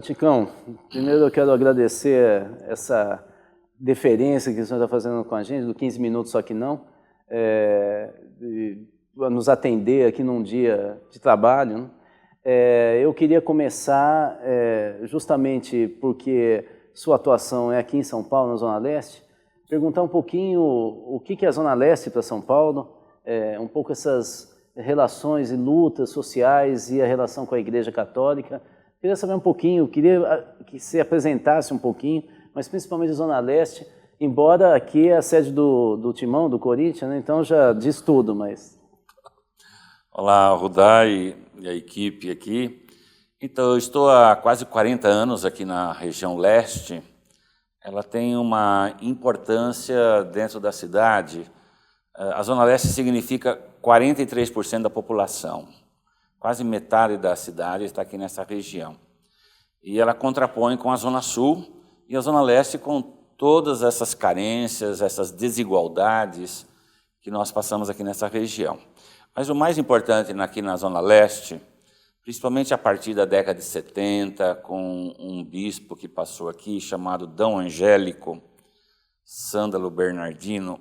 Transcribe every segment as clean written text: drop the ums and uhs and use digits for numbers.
Ticão, primeiro eu quero agradecer essa deferência que o senhor está fazendo com a gente, do 15 minutos só que não, nos atender aqui num dia de trabalho, né? Eu queria começar justamente porque sua atuação é aqui em São Paulo, na Zona Leste, perguntar um pouquinho o que é a Zona Leste para São Paulo, um pouco essas relações e lutas sociais e a relação com a Igreja Católica. Queria saber um pouquinho, queria que você apresentasse um pouquinho, mas principalmente a Zona Leste, embora aqui é a sede do Timão, do Corinthians, né? Então já diz tudo, mas... Olá, Rudai e a equipe aqui. Então, eu estou há quase 40 anos aqui na região leste. Ela tem uma importância dentro da cidade. A Zona Leste significa 43% da população. Quase metade da cidade está aqui nessa região. E ela contrapõe com a Zona Sul e a Zona Leste com todas essas carências, essas desigualdades que nós passamos aqui nessa região. Mas o mais importante aqui na Zona Leste, principalmente a partir da década de 70, com um bispo que passou aqui, chamado D. Angélico Sândalo Bernardino,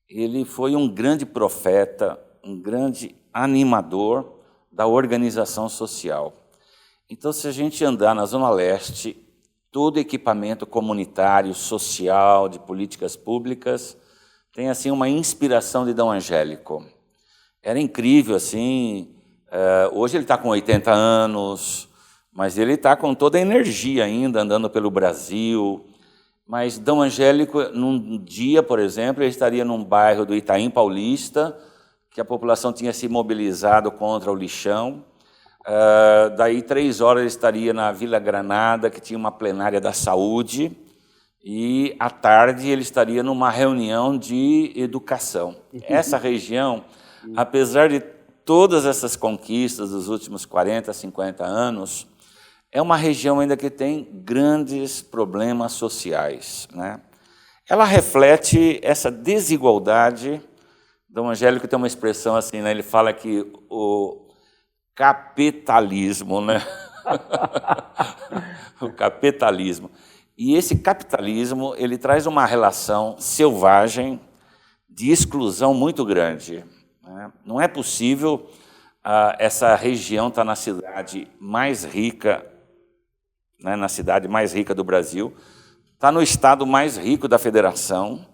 ele foi um grande profeta, um grande animador da organização social. Então, se a gente andar na Zona Leste, todo equipamento comunitário, social, de políticas públicas, tem assim uma inspiração de D. Angélico. Era incrível, assim, hoje ele está com 80 anos, mas ele está com toda a energia ainda, andando pelo Brasil. Mas D. Angélico, num dia, por exemplo, ele estaria num bairro do Itaim Paulista, que a população tinha se mobilizado contra o lixão. Daí, 3 horas, ele estaria na Vila Granada, que tinha uma plenária da saúde, e, à tarde, ele estaria numa reunião de educação. Essa região... Apesar de todas essas conquistas dos últimos 40, 50 anos, é uma região ainda que tem grandes problemas sociais, né? Ela reflete essa desigualdade. D. Angélico tem uma expressão assim, né? Ele fala que o capitalismo, né? O capitalismo. E esse capitalismo, ele traz uma relação selvagem de exclusão muito grande. Não é possível essa região estar na cidade mais rica, né, na cidade mais rica do Brasil, está no estado mais rico da federação,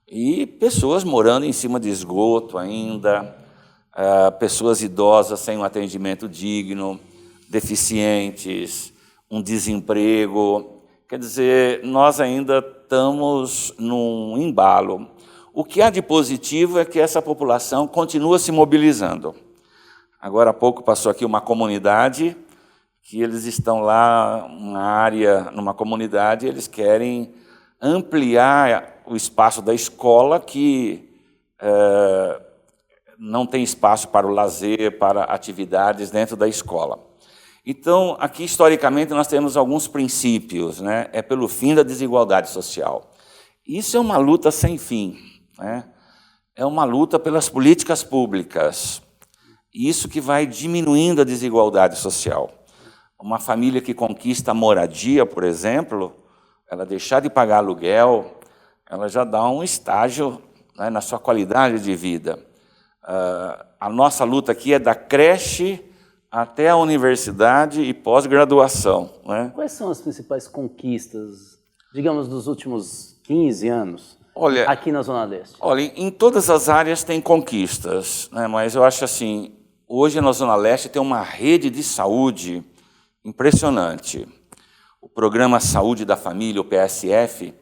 e pessoas morando em cima de esgoto ainda, pessoas idosas sem um atendimento digno, deficientes, um desemprego. Quer dizer, nós ainda estamos num embalo. O que há de positivo é que essa população continua se mobilizando. Agora há pouco passou aqui uma comunidade, que eles estão lá, numa comunidade, eles querem ampliar o espaço da escola, que não tem espaço para o lazer, para atividades dentro da escola. Então, aqui, historicamente, nós temos alguns princípios, né? É pelo fim da desigualdade social. Isso é uma luta sem fim. É uma luta pelas políticas públicas. Isso que vai diminuindo a desigualdade social. Uma família que conquista a moradia, por exemplo, ela deixar de pagar aluguel, ela já dá um estágio, né, na sua qualidade de vida. A nossa luta aqui é da creche até a universidade e pós-graduação, né? Quais são as principais conquistas, digamos, dos últimos 15 anos? Olha, aqui na Zona Leste? Olha, em todas as áreas tem conquistas, né? Mas eu acho assim, hoje na Zona Leste tem uma rede de saúde impressionante. O Programa Saúde da Família, o PSF,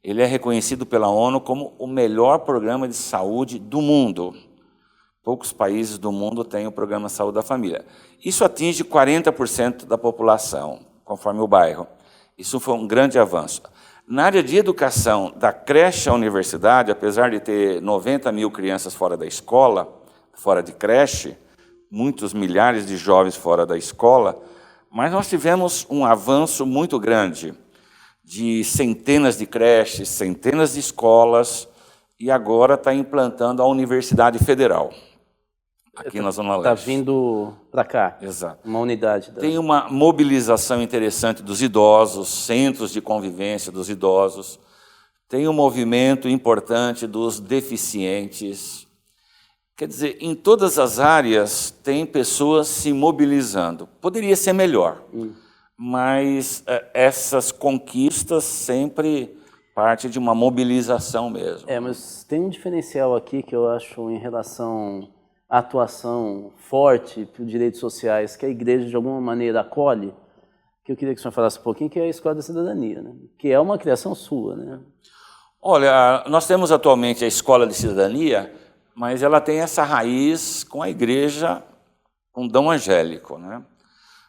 ele é reconhecido pela ONU como o melhor programa de saúde do mundo. Poucos países do mundo têm o Programa Saúde da Família. Isso atinge 40% da população, conforme o bairro. Isso foi um grande avanço. Na área de educação, da creche à universidade, apesar de ter 90 mil crianças fora da escola, fora de creche, muitos milhares de jovens fora da escola, mas nós tivemos um avanço muito grande de centenas de creches, centenas de escolas, e agora está implantando a Universidade Federal. aqui na Zona Está Leste. vindo para cá. Exato. Uma unidade. Tem uma mobilização interessante dos idosos, centros de convivência dos idosos. Tem um movimento importante dos deficientes. Quer dizer, em todas as áreas tem pessoas se mobilizando. Poderia ser melhor, mas essas conquistas sempre partem de uma mobilização mesmo. Mas tem um diferencial aqui que eu acho em relação à atuação forte para os direitos sociais, que a igreja de alguma maneira acolhe, que eu queria que o senhor falasse um pouquinho, que é a Escola da Cidadania, né? Que é uma criação sua, né? Olha, nós temos atualmente a Escola de Cidadania, mas ela tem essa raiz com a igreja, com Dom Angélico, né?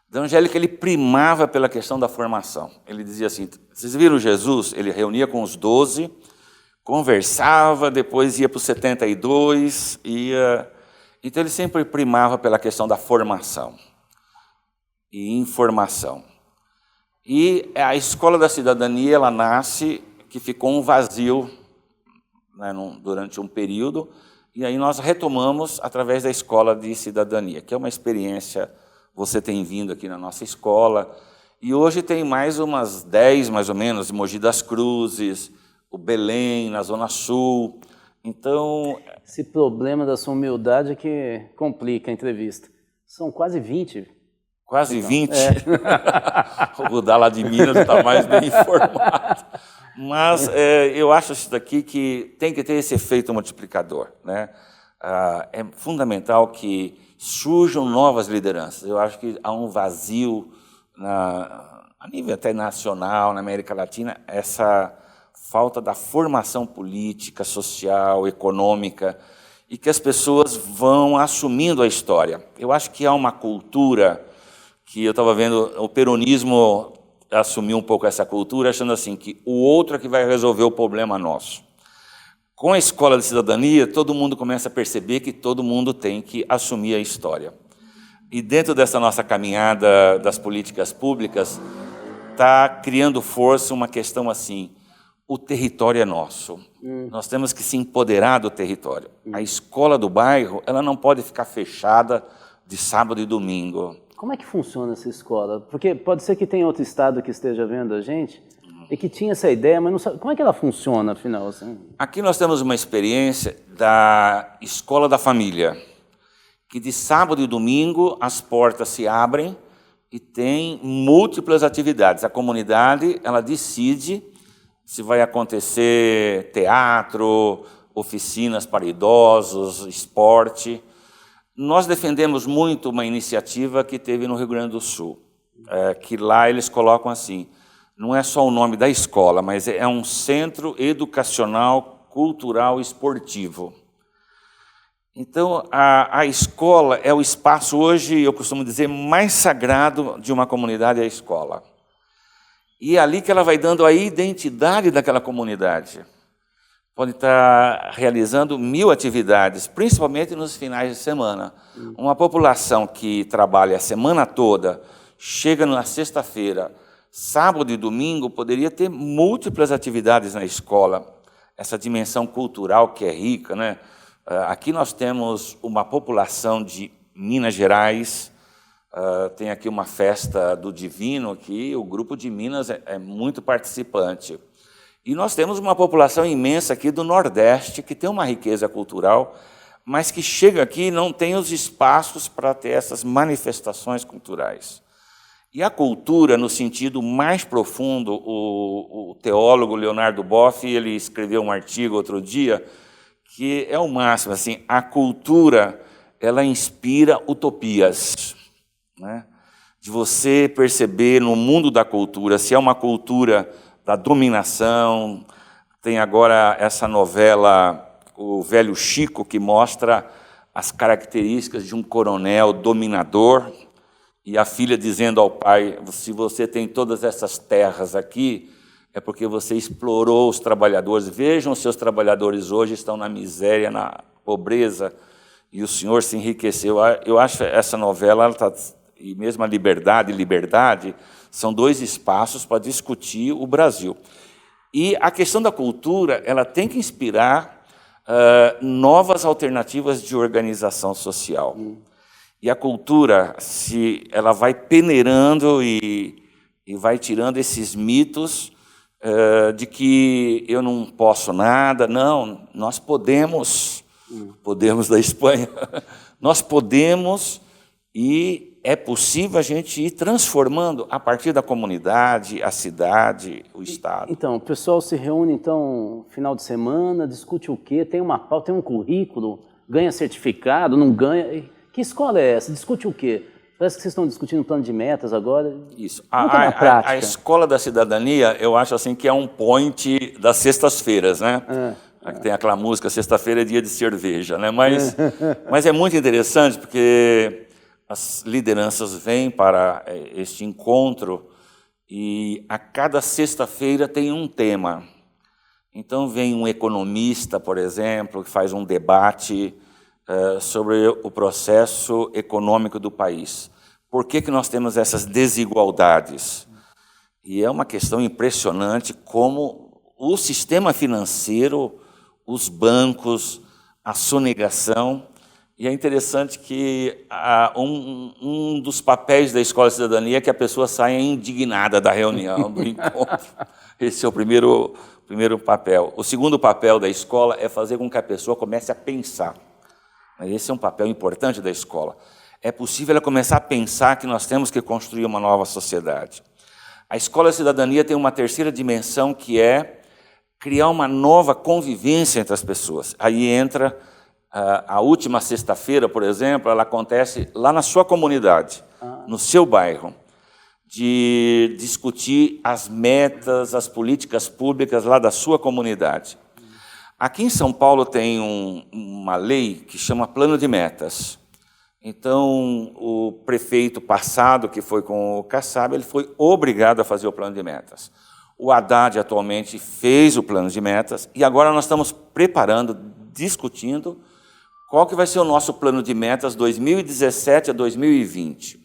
Dom Angélico, ele primava pela questão da formação. Ele dizia assim, vocês viram Jesus? Ele reunia com os 12, conversava, depois ia para os 72, ia... Então ele sempre primava pela questão da formação e informação. E a Escola da Cidadania, ela nasce, que ficou um vazio, né, durante um período, e aí nós retomamos através da Escola de Cidadania, que é uma experiência, você tem vindo aqui na nossa escola, e hoje tem mais umas 10, mais ou menos, Mogi das Cruzes, o Belém, na Zona Sul. Então... Esse problema da sua humildade é que complica a entrevista. São quase 20. Quase 20? O Rudá lá de Minas está mais bem informado. Mas eu acho isso daqui que tem que ter esse efeito multiplicador, né? É fundamental que surjam novas lideranças. Eu acho que há um vazio a nível até nacional, na América Latina, essa falta da formação política, social, econômica, e que as pessoas vão assumindo a história. Eu acho que há uma cultura que eu estava vendo, o peronismo assumiu um pouco essa cultura, achando assim que o outro é que vai resolver o problema nosso. Com a Escola de Cidadania, todo mundo começa a perceber que todo mundo tem que assumir a história. E dentro dessa nossa caminhada das políticas públicas, está criando força uma questão assim, o território é nosso. Nós temos que se empoderar do território. A escola do bairro, ela não pode ficar fechada de sábado e domingo. Como é que funciona essa escola? Porque pode ser que tenha outro estado que esteja vendo a gente e que tinha essa ideia, mas não sabe. Como é que ela funciona, afinal? Assim? Aqui nós temos uma experiência da Escola da Família, que de sábado e domingo as portas se abrem e tem múltiplas atividades. A comunidade, ela decide se vai acontecer teatro, oficinas para idosos, esporte. Nós defendemos muito uma iniciativa que teve no Rio Grande do Sul, que lá eles colocam assim, não é só o nome da escola, mas é um centro educacional, cultural e esportivo. Então, a escola é o espaço hoje, eu costumo dizer, mais sagrado de uma comunidade, é a escola. E é ali que ela vai dando a identidade daquela comunidade. Pode estar realizando 1000 atividades, principalmente nos finais de semana. Uma população que trabalha a semana toda, chega na sexta-feira, sábado e domingo, poderia ter múltiplas atividades na escola. Essa dimensão cultural que é rica, né? Aqui nós temos uma população de Minas Gerais, tem aqui uma festa do Divino, que o grupo de Minas é muito participante. E nós temos uma população imensa aqui do Nordeste, que tem uma riqueza cultural, mas que chega aqui e não tem os espaços para ter essas manifestações culturais. E a cultura, no sentido mais profundo, o teólogo Leonardo Boff, ele escreveu um artigo outro dia, que é o máximo, assim, a cultura, ela inspira utopias, né? De você perceber no mundo da cultura, se é uma cultura da dominação, tem agora essa novela, O Velho Chico, que mostra as características de um coronel dominador, e a filha dizendo ao pai, se você tem todas essas terras aqui, é porque você explorou os trabalhadores. Vejam, os seus trabalhadores hoje estão na miséria, na pobreza, e o senhor se enriqueceu. Eu acho essa novela, ela tá, e mesmo a liberdade, são 2 espaços para discutir o Brasil. E a questão da cultura, ela tem que inspirar novas alternativas de organização social. E a cultura, se ela vai peneirando e vai tirando esses mitos de que eu não posso nada. Não, nós podemos da Espanha, nós podemos e é possível a gente ir transformando a partir da comunidade, a cidade, o estado. Então, o pessoal se reúne, então, final de semana, discute o quê? Tem uma pauta, tem um currículo, ganha certificado, não ganha? Que escola é essa? Discute o quê? Parece que vocês estão discutindo plano de metas agora. Isso. A Escola da Cidadania, eu acho assim que é um point das sextas-feiras, né? Tem aquela música, sexta-feira é dia de cerveja, né? Mas é muito interessante porque as lideranças vêm para este encontro e a cada sexta-feira tem um tema. Então vem um economista, por exemplo, que faz um debate sobre o processo econômico do país. Por que nós temos essas desigualdades? E é uma questão impressionante como o sistema financeiro, os bancos, a sonegação. E é interessante que um dos papéis da Escola de Cidadania é que a pessoa saia indignada da reunião, do encontro. Esse é o primeiro papel. O segundo papel da escola é fazer com que a pessoa comece a pensar. Esse é um papel importante da escola. É possível ela começar a pensar que nós temos que construir uma nova sociedade. A Escola de Cidadania tem uma terceira dimensão, que é criar uma nova convivência entre as pessoas. Aí entra a última sexta-feira, por exemplo, ela acontece lá na sua comunidade, no seu bairro, de discutir as metas, as políticas públicas lá da sua comunidade. Aqui em São Paulo tem uma lei que chama Plano de Metas. Então, o prefeito passado, que foi com o Kassab, ele foi obrigado a fazer o Plano de Metas. O Haddad atualmente fez o Plano de Metas e agora nós estamos preparando, discutindo qual que vai ser o nosso Plano de Metas 2017 a 2020.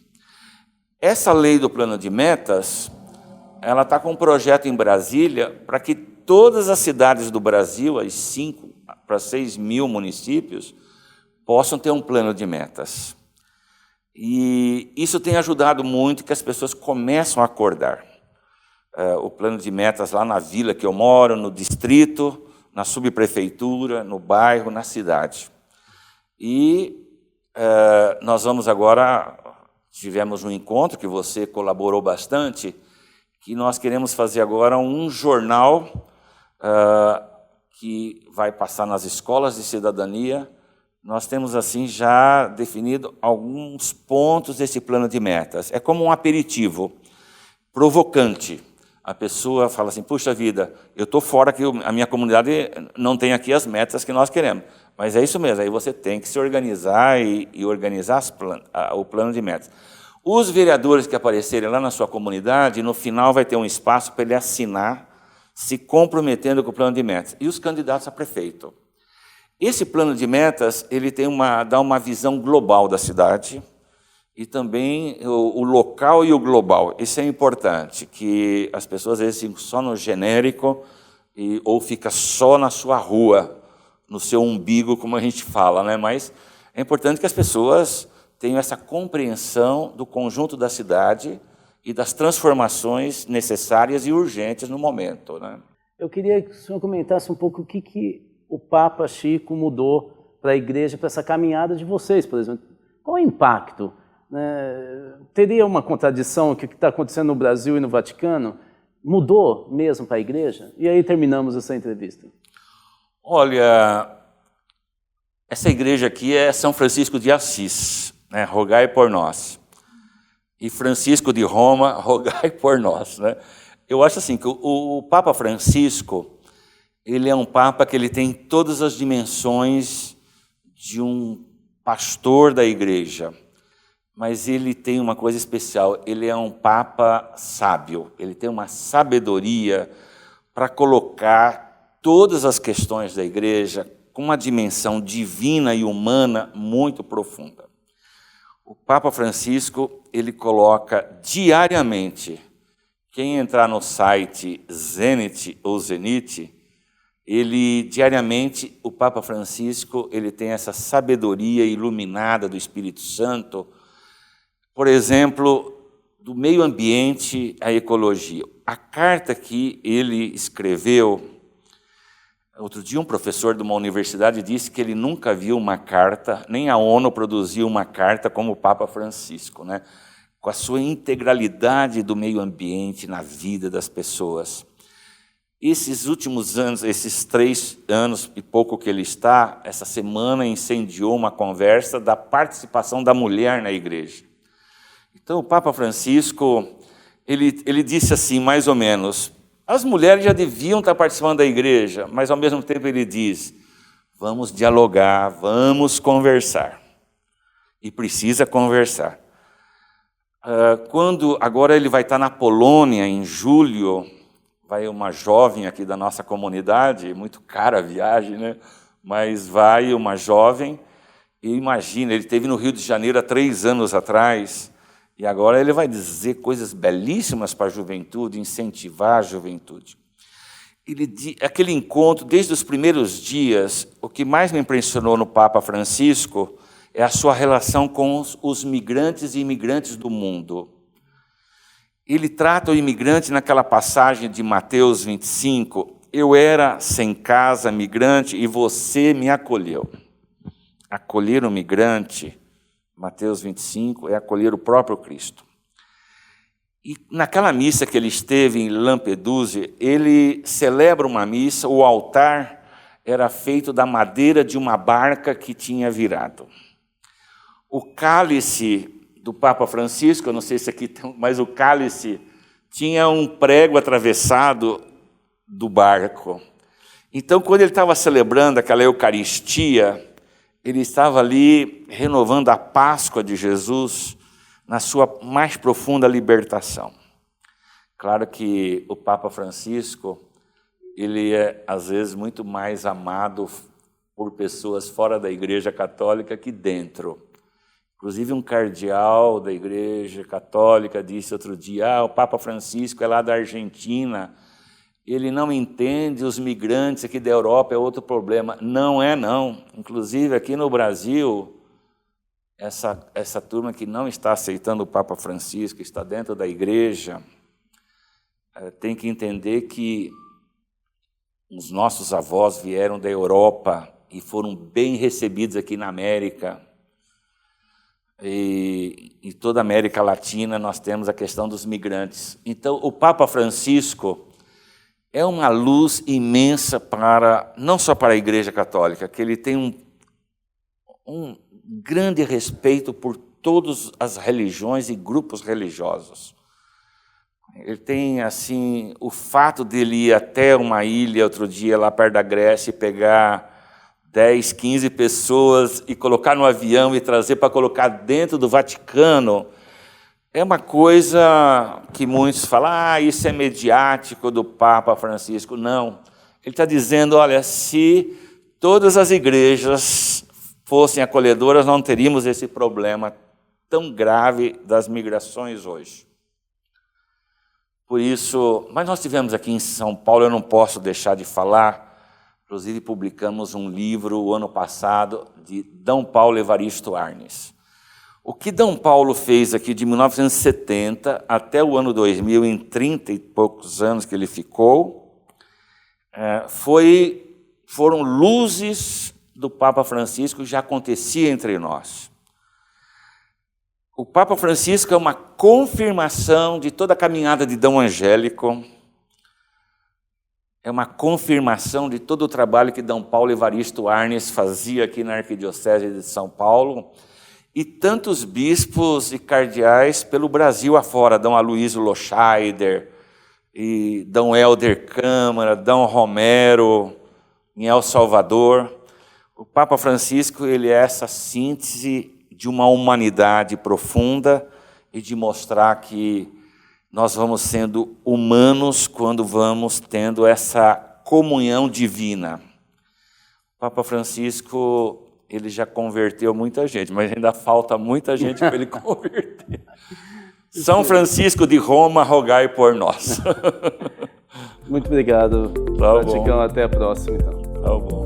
Essa lei do Plano de Metas, ela está com um projeto em Brasília para que todas as cidades do Brasil, as 5 para 6 mil municípios, possam ter um plano de metas. E isso tem ajudado muito que as pessoas começam a acordar. O plano de metas lá na vila que eu moro, no distrito, na subprefeitura, no bairro, na cidade. E nós vamos agora, tivemos um encontro que você colaborou bastante, que nós queremos fazer agora um jornal que vai passar nas escolas de cidadania. Nós temos assim já definido alguns pontos desse plano de metas. É como um aperitivo provocante. A pessoa fala assim, puxa vida, eu estou fora, que a minha comunidade não tem aqui as metas que nós queremos. Mas é isso mesmo, aí você tem que se organizar e organizar o plano de metas. Os vereadores que aparecerem lá na sua comunidade, no final vai ter um espaço para ele assinar, se comprometendo com o plano de metas. E os candidatos a prefeito. Esse plano de metas, ele dá uma visão global da cidade e também o local e o global. Isso é importante, que as pessoas às vezes ficam só no genérico ou fica só na sua rua, no seu umbigo, como a gente fala, né? Mas é importante que as pessoas tenham essa compreensão do conjunto da cidade e das transformações necessárias e urgentes no momento, né? Eu queria que o senhor comentasse um pouco o que o Papa Chico mudou para a igreja, para essa caminhada de vocês, por exemplo. Qual é o impacto? Teria uma contradição com o que está acontecendo no Brasil e no Vaticano? Mudou mesmo para a igreja? E aí terminamos essa entrevista. Olha, essa igreja aqui é São Francisco de Assis, né? Rogai por nós. E Francisco de Roma, rogai por nós, né? Eu acho assim que o Papa Francisco, ele é um Papa que ele tem todas as dimensões de um pastor da igreja, mas ele tem uma coisa especial, ele é um Papa sábio, ele tem uma sabedoria para colocar todas as questões da igreja com uma dimensão divina e humana muito profunda. O Papa Francisco, ele coloca diariamente, quem entrar no site Zenit ou Zenit, diariamente, o Papa Francisco, ele tem essa sabedoria iluminada do Espírito Santo, por exemplo, do meio ambiente à ecologia. A carta que ele escreveu, outro dia um professor de uma universidade disse que ele nunca viu uma carta, nem a ONU produziu uma carta como o Papa Francisco, né? Com a sua integralidade do meio ambiente na vida das pessoas. Esses últimos anos, esses 3 anos e pouco que ele está, essa semana incendiou uma conversa da participação da mulher na igreja. Então, o Papa Francisco, ele disse assim, mais ou menos, as mulheres já deviam estar participando da igreja, mas ao mesmo tempo ele diz, vamos dialogar, vamos conversar. E precisa conversar. Agora ele vai estar na Polônia, em julho, vai uma jovem aqui da nossa comunidade, muito cara a viagem, né? Mas vai uma jovem, e imagina, ele esteve no Rio de Janeiro há 3 anos atrás, e agora ele vai dizer coisas belíssimas para a juventude, incentivar a juventude. Aquele encontro, desde os primeiros dias, o que mais me impressionou no Papa Francisco é a sua relação com os migrantes e imigrantes do mundo. Ele trata o imigrante naquela passagem de Mateus 25, eu era sem casa, migrante, e você me acolheu. Acolher o migrante, Mateus 25, é acolher o próprio Cristo. E naquela missa que ele esteve em Lampedusa, ele celebra uma missa, o altar era feito da madeira de uma barca que tinha virado. O cálice do Papa Francisco, eu não sei se aqui tem, mas o cálice tinha um prego atravessado do barco. Então, quando ele estava celebrando aquela Eucaristia, ele estava ali renovando a Páscoa de Jesus na sua mais profunda libertação. Claro que o Papa Francisco, ele é, às vezes, muito mais amado por pessoas fora da Igreja Católica que dentro. Inclusive, um cardeal da Igreja Católica disse outro dia, o Papa Francisco é lá da Argentina, ele não entende os migrantes aqui da Europa, é outro problema. Não é, não. Inclusive, aqui no Brasil, essa turma que não está aceitando o Papa Francisco, está dentro da Igreja, tem que entender que os nossos avós vieram da Europa e foram bem recebidos aqui na América. E em toda a América Latina nós temos a questão dos migrantes. Então, o Papa Francisco é uma luz imensa não só para a Igreja Católica, que ele tem um grande respeito por todas as religiões e grupos religiosos. Ele tem, assim, o fato dele ir até uma ilha outro dia, lá perto da Grécia, e pegar 10, 15 pessoas e colocar no avião e trazer para colocar dentro do Vaticano, é uma coisa que muitos falam, isso é mediático do Papa Francisco. Não, ele está dizendo, olha, se todas as igrejas fossem acolhedoras, não teríamos esse problema tão grave das migrações hoje. Por isso, mas nós tivemos aqui em São Paulo, eu não posso deixar de falar, inclusive publicamos um livro o ano passado de D. Paulo Evaristo Arnes. O que D. Paulo fez aqui de 1970 até o ano 2000, em 30 e poucos anos que ele ficou, foram luzes do Papa Francisco que já acontecia entre nós. O Papa Francisco é uma confirmação de toda a caminhada de D. Angélico, é uma confirmação de todo o trabalho que D. Paulo Evaristo Arnes fazia aqui na Arquidiocese de São Paulo, e tantos bispos e cardeais pelo Brasil afora, D. Aloysio Loscheider, e D. Helder Câmara, D. Romero, em El Salvador. O Papa Francisco, ele é essa síntese de uma humanidade profunda e de mostrar que nós vamos sendo humanos quando vamos tendo essa comunhão divina. O Papa Francisco, ele já converteu muita gente, mas ainda falta muita gente para ele converter. São Francisco de Roma, rogai por nós. Muito obrigado, Tá bom. Chicão. Até a próxima, então. Tá bom.